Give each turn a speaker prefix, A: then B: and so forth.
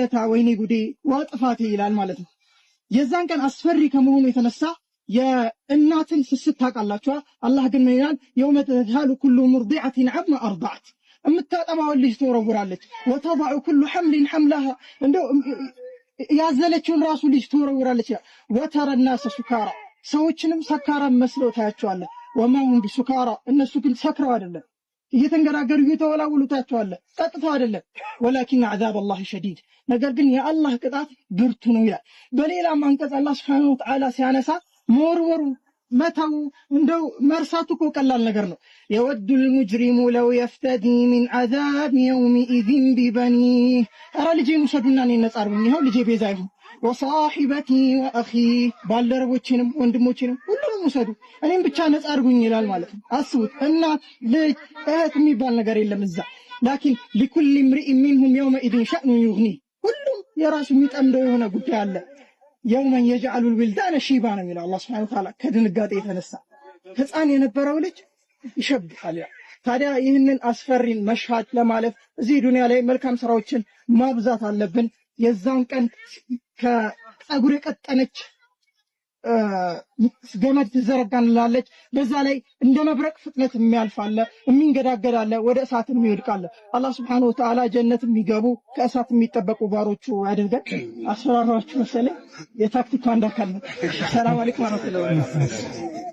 A: ወይለታ ወይኔ ጉዴ ዋጥፋቴ ይላል ማለት ነው። የዛን ቀን አስፈሪ ከመሆኑ የተነሳ የእናትን ስስት ታውቃላችሁ። አላህ ግን ምን ይላል? የውመ ተዝሃሉ ኩሉ ሙርዲዐትን ዐማ አርደዐት፣ የምታጠባውን ልጅ ትወረውራለች። ወተضع ኩሉ ሐምሊን ሐምለሃ፣ እንደው ያዘለችውን ራሱ ልጅ ትወረውራለች። ወተረ ናሰ ሱካራ፣ ሰዎችንም ሰካራም መስለው ታያቸዋለህ። ወማ ሁም ቢሱካራ፣ እነሱ ግን ሰክረው አይደለም፣ እየተንገራገሩ እየተወላወሉ ታያቸዋለህ፣ ጠጥተው አይደለም። ወላኪን ዐዛብ አላህ ሸዲድ፣ ነገር ግን የአላህ ቅጣት ብርቱ ነው ይላል። በሌላም አንቀጽ አላህ ሱብሓነሁ ወተዓላ ሲያነሳ መወርወሩ መታው እንደው መርሳቱ እኮ ቀላል ነገር ነው። የወዱል ሙጅሪሙ ለው የፍተዲ ሚን ዐዛብ የውሚኢዝን ቢበኒህ፣ ኧረ ልጄን ውሰዱና እኔን ነጻ አድርጉኝ፣ ይኸው ልጄ ቤዛ ይሁን። ወሳሒበቲ ወአኺ፣ ባልደረቦቼንም ወንድሞቼንም ሁሉንም ውሰዱ፣ እኔም ብቻ ነጻ አድርጉኝ ይላል ማለት ነው። አስቡት፣ እናት ልጅ እህት የሚባል ነገር የለም እዛ። ላኪን ሊኩል ምርኢን ሚንሁም የውመኢዝን ሸእኑን ዩግኒህ፣ ሁሉም የራሱ የሚጠምደው የሆነ ጉዳይ አለ። የውመን የጅዐሉል ዊልዳነ ሺባ ነው የሚለው አላህ ሱብሓነሁ ወተዓላ። ከድንጋጤ የተነሳ ሕፃን የነበረው ልጅ ይሸብታል። ታዲያ ይህንን አስፈሪን መሽሃድ ለማለፍ እዚህ ዱንያ ላይ መልካም ስራዎችን ማብዛት አለብን። የዛን ቀን ከፀጉር የቀጠነች ገመድ ትዘረጋንላለች። በዛ ላይ እንደ መብረቅ ፍጥነት የሚያልፍ አለ፣ የሚንገዳገድ አለ፣ ወደ እሳት የሚወድቅ አለ። አላህ ሱብሓነሁ ወተዓላ ጀነት የሚገቡ ከእሳት የሚጠበቁ ባሮቹ ያድርገን። አስፈራራችሁ መሰለኝ። የታክቲክ አንድ አካል ነው። ሰላም አለይኩም ወራህመቱላሂ ወበረካቱህ።